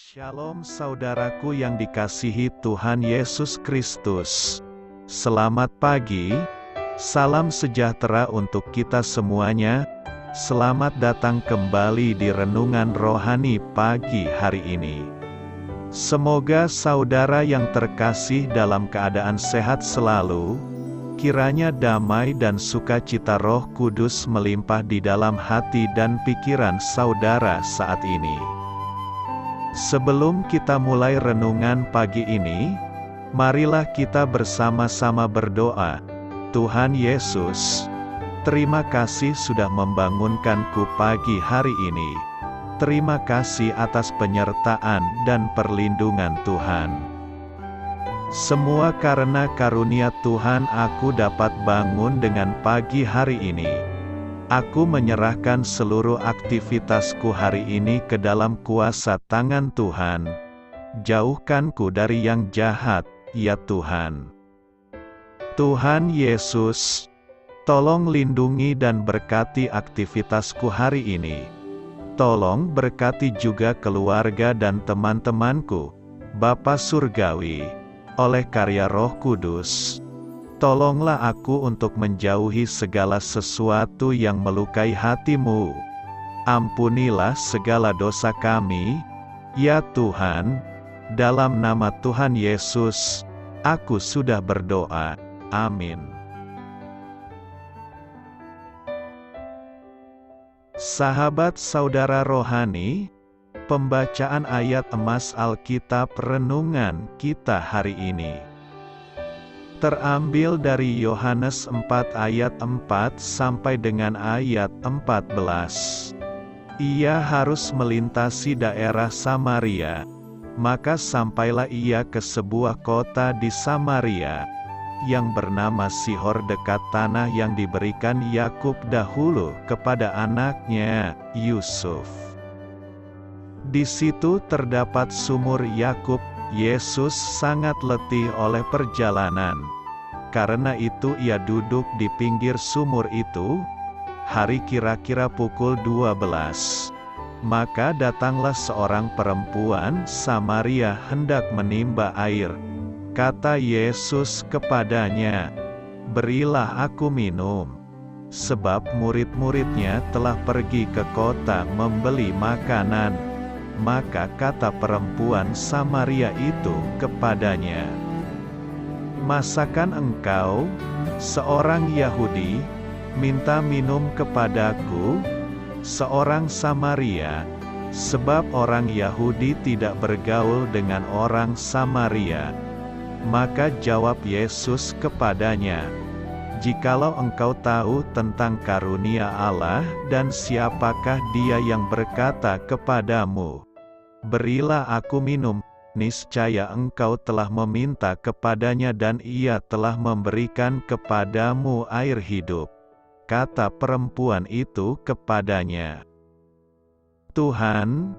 Shalom saudaraku yang dikasihi Tuhan Yesus Kristus. Selamat pagi, salam sejahtera untuk kita semuanya. Selamat datang kembali di Renungan Rohani pagi hari ini. Semoga saudara yang terkasih dalam keadaan sehat selalu. Kiranya damai dan sukacita Roh Kudus melimpah di dalam hati dan pikiran saudara saat ini. Sebelum kita mulai renungan pagi ini, marilah kita bersama-sama berdoa. Tuhan Yesus, terima kasih sudah membangunkanku pagi hari ini. Terima kasih atas penyertaan dan perlindungan Tuhan. Semua karena karunia Tuhan aku dapat bangun dengan pagi hari ini. Aku menyerahkan seluruh aktivitasku hari ini ke dalam kuasa tangan Tuhan. Jauhkanku dari yang jahat, ya Tuhan. Tuhan Yesus, tolong lindungi dan berkati aktivitasku hari ini. Tolong berkati juga keluarga dan teman-temanku, Bapa Surgawi, oleh karya Roh Kudus. Tolonglah aku untuk menjauhi segala sesuatu yang melukai hati-Mu. Ampunilah segala dosa kami, ya Tuhan. Dalam nama Tuhan Yesus, aku sudah berdoa. Amin. Sahabat saudara rohani, pembacaan ayat emas Alkitab renungan kita hari ini terambil dari Yohanes 4 ayat 4 sampai dengan ayat 14. Ia harus melintasi daerah Samaria. Maka sampailah ia ke sebuah kota di Samaria, yang bernama Sihor dekat tanah yang diberikan Yakub dahulu kepada anaknya, Yusuf. Di situ terdapat sumur Yakub. Yesus sangat letih oleh perjalanan. Karena itu ia duduk di pinggir sumur itu. Hari kira-kira pukul 12. Maka datanglah seorang perempuan Samaria hendak menimba air. Kata Yesus kepadanya, "Berilah aku minum." Sebab murid-muridnya telah pergi ke kota membeli makanan. Maka kata perempuan Samaria itu kepadanya, "Masakan engkau, seorang Yahudi, minta minum kepadaku, seorang Samaria?" Sebab orang Yahudi tidak bergaul dengan orang Samaria. Maka jawab Yesus kepadanya, "Jikalau engkau tahu tentang karunia Allah dan siapakah dia yang berkata kepadamu, 'Berilah aku minum,' niscaya engkau telah meminta kepadanya dan ia telah memberikan kepadamu air hidup." Kata perempuan itu kepadanya, "Tuhan,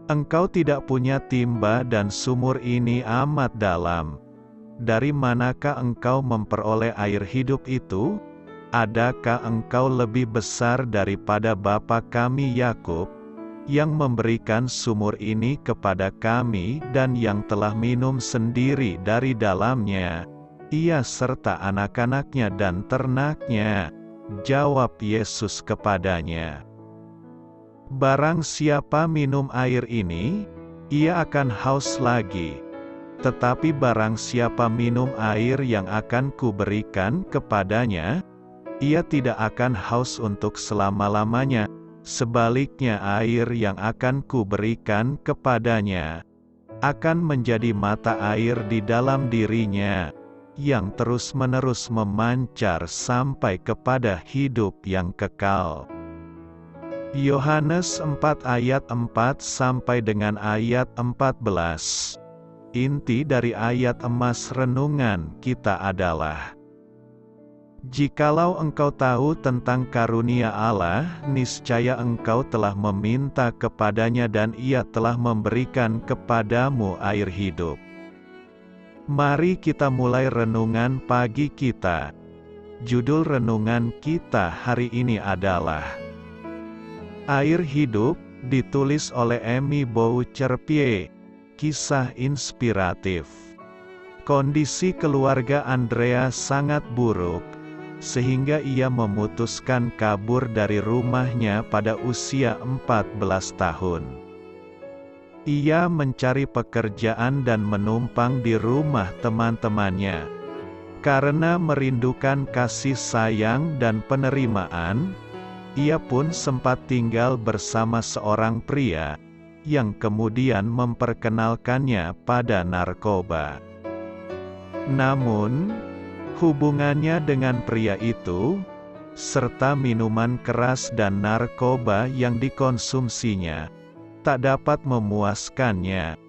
engkau tidak punya timba dan sumur ini amat dalam. Dari manakah engkau memperoleh air hidup itu? Adakah engkau lebih besar daripada bapa kami Yakub, yang memberikan sumur ini kepada kami dan yang telah minum sendiri dari dalamnya, ia serta anak-anaknya dan ternaknya?" Jawab Yesus kepadanya, "Barang siapa minum air ini, ia akan haus lagi. Tetapi barang siapa minum air yang akan kuberikan kepadanya, ia tidak akan haus untuk selama-lamanya. Sebaliknya air yang akan kuberikan kepadanya akan menjadi mata air di dalam dirinya, yang terus-menerus memancar sampai kepada hidup yang kekal." Yohanes 4 ayat 4 sampai dengan ayat 14. Inti dari ayat emas renungan kita adalah, "Jikalau engkau tahu tentang karunia Allah, niscaya engkau telah meminta kepadanya dan ia telah memberikan kepadamu air hidup." Mari kita mulai renungan pagi kita. Judul renungan kita hari ini adalah Air Hidup, ditulis oleh Amy Boucherpie. kisah inspiratif. Kondisi keluarga Andrea sangat buruk, sehingga ia memutuskan kabur dari rumahnya pada usia 14 tahun. Ia mencari pekerjaan dan menumpang di rumah teman-temannya. Karena merindukan kasih sayang dan penerimaan, ia pun sempat tinggal bersama seorang pria, yang kemudian memperkenalkannya pada narkoba. Namun, hubungannya dengan pria itu, serta minuman keras dan narkoba yang dikonsumsinya, tak dapat memuaskannya.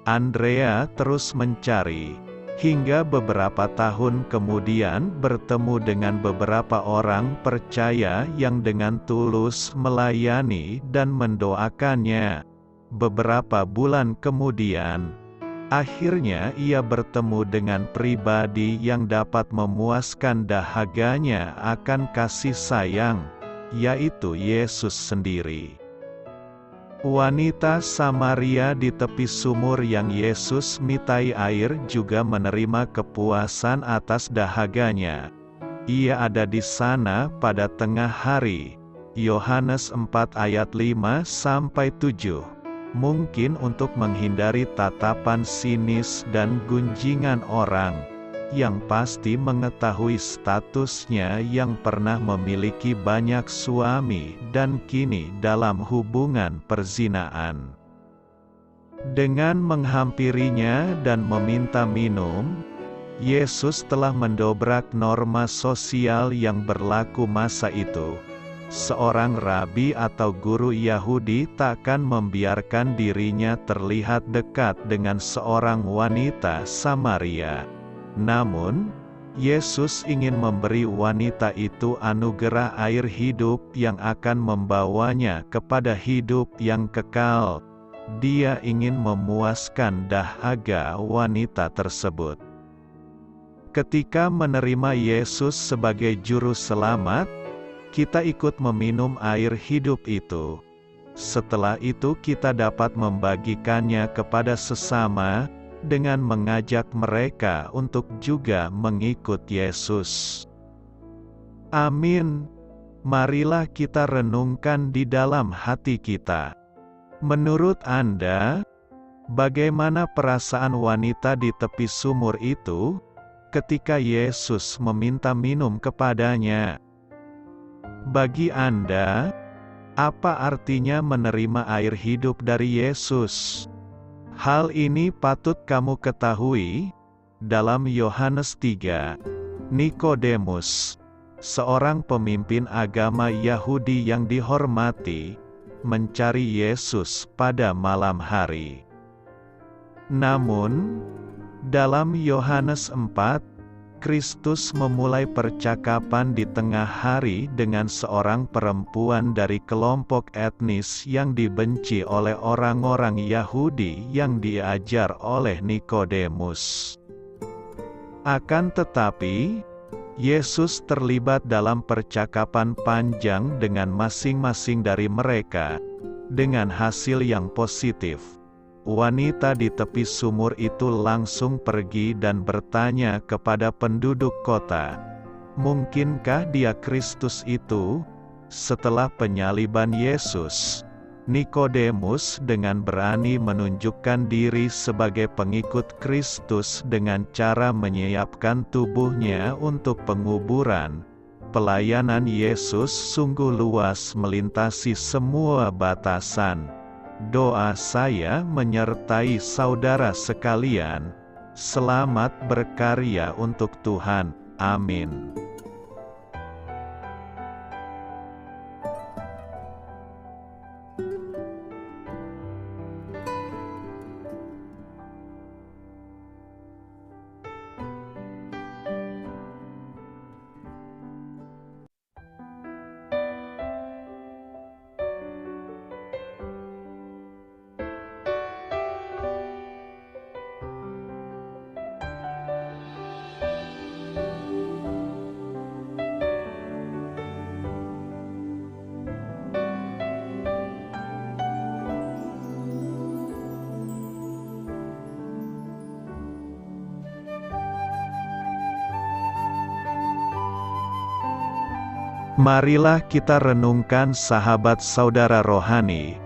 Andrea terus mencari, hingga beberapa tahun kemudian bertemu dengan beberapa orang percaya yang dengan tulus melayani dan mendoakannya. Beberapa bulan kemudian, akhirnya ia bertemu dengan pribadi yang dapat memuaskan dahaganya akan kasih sayang, yaitu Yesus sendiri. Wanita Samaria di tepi sumur yang Yesus mintai air juga menerima kepuasan atas dahaganya. Ia ada di sana pada tengah hari. Yohanes 4 ayat 5-7. Mungkin untuk menghindari tatapan sinis dan gunjingan orang, yang pasti mengetahui statusnya yang pernah memiliki banyak suami dan kini dalam hubungan perzinaan. Dengan menghampirinya dan meminta minum, Yesus telah mendobrak norma sosial yang berlaku masa itu. Seorang rabi atau guru Yahudi takkan membiarkan dirinya terlihat dekat dengan seorang wanita Samaria. Namun, Yesus ingin memberi wanita itu anugerah air hidup yang akan membawanya kepada hidup yang kekal. Dia ingin memuaskan dahaga wanita tersebut. Ketika menerima Yesus sebagai juru selamat, kita ikut meminum air hidup itu. Setelah itu kita dapat membagikannya kepada sesama, dengan mengajak mereka untuk juga mengikut Yesus. Amin. Marilah kita renungkan di dalam hati kita. Menurut Anda, bagaimana perasaan wanita di tepi sumur itu, ketika Yesus meminta minum kepadanya? Bagi Anda, apa artinya menerima air hidup dari Yesus? Hal ini patut kamu ketahui. Dalam Yohanes 3, Nikodemus, seorang pemimpin agama Yahudi yang dihormati, mencari Yesus pada malam hari. Namun, dalam Yohanes 4, Kristus memulai percakapan di tengah hari dengan seorang perempuan dari kelompok etnis yang dibenci oleh orang-orang Yahudi yang diajar oleh Nikodemus. Akan tetapi, Yesus terlibat dalam percakapan panjang dengan masing-masing dari mereka, dengan hasil yang positif. Wanita di tepi sumur itu langsung pergi dan bertanya kepada penduduk kota, "Mungkinkah dia Kristus itu?" Setelah penyaliban Yesus, Nikodemus dengan berani menunjukkan diri sebagai pengikut Kristus dengan cara menyiapkan tubuhnya untuk penguburan. Pelayanan Yesus sungguh luas melintasi semua batasan. Doa saya menyertai saudara sekalian. Selamat berkarya untuk Tuhan. Amin. Marilah kita renungkan sahabat saudara rohani.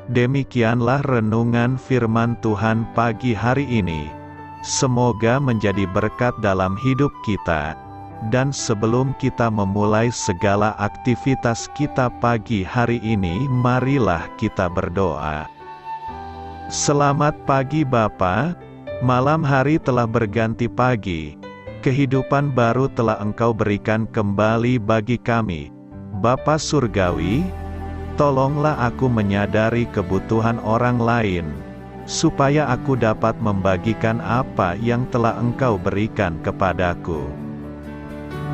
Demikianlah renungan firman Tuhan pagi hari ini. Semoga menjadi berkat dalam hidup kita. Dan sebelum kita memulai segala aktivitas kita pagi hari ini, marilah kita berdoa. Selamat pagi Bapa, malam hari telah berganti pagi. Kehidupan baru telah Engkau berikan kembali bagi kami. Bapa Surgawi, tolonglah aku menyadari kebutuhan orang lain, supaya aku dapat membagikan apa yang telah Engkau berikan kepadaku.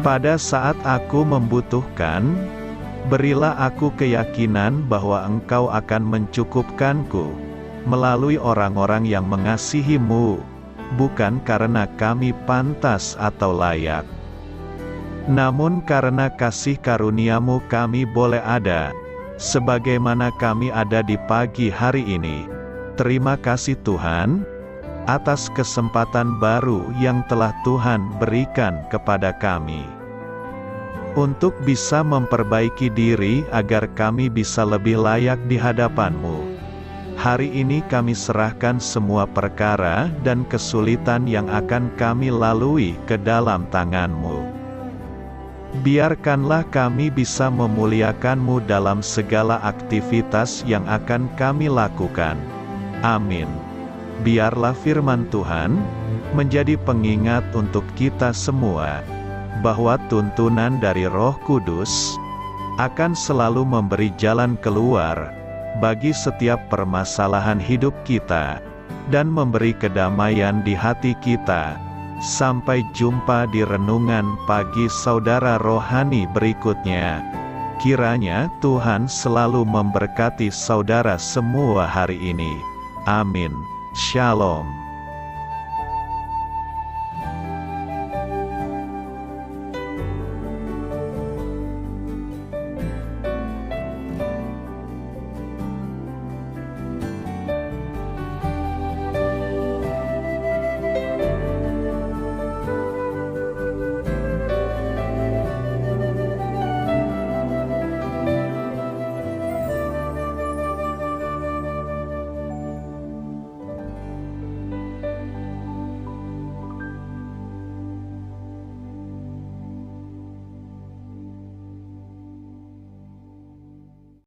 Pada saat aku membutuhkan, berilah aku keyakinan bahwa Engkau akan mencukupkanku, melalui orang-orang yang mengasihi-Mu, bukan karena kami pantas atau layak, namun karena kasih karunia-Mu kami boleh ada, sebagaimana kami ada di pagi hari ini. Terima kasih Tuhan, atas kesempatan baru yang telah Tuhan berikan kepada kami, untuk bisa memperbaiki diri agar kami bisa lebih layak di hadapan-Mu. Hari ini kami serahkan semua perkara dan kesulitan yang akan kami lalui ke dalam tangan-Mu. Biarkanlah kami bisa memuliakan-Mu dalam segala aktivitas yang akan kami lakukan. Amin. Biarlah firman Tuhan menjadi pengingat untuk kita semua, bahwa tuntunan dari Roh Kudus akan selalu memberi jalan keluar bagi setiap permasalahan hidup kita, dan memberi kedamaian di hati kita. Sampai jumpa di renungan pagi saudara rohani berikutnya. Kiranya Tuhan selalu memberkati saudara semua hari ini. Amin. Shalom.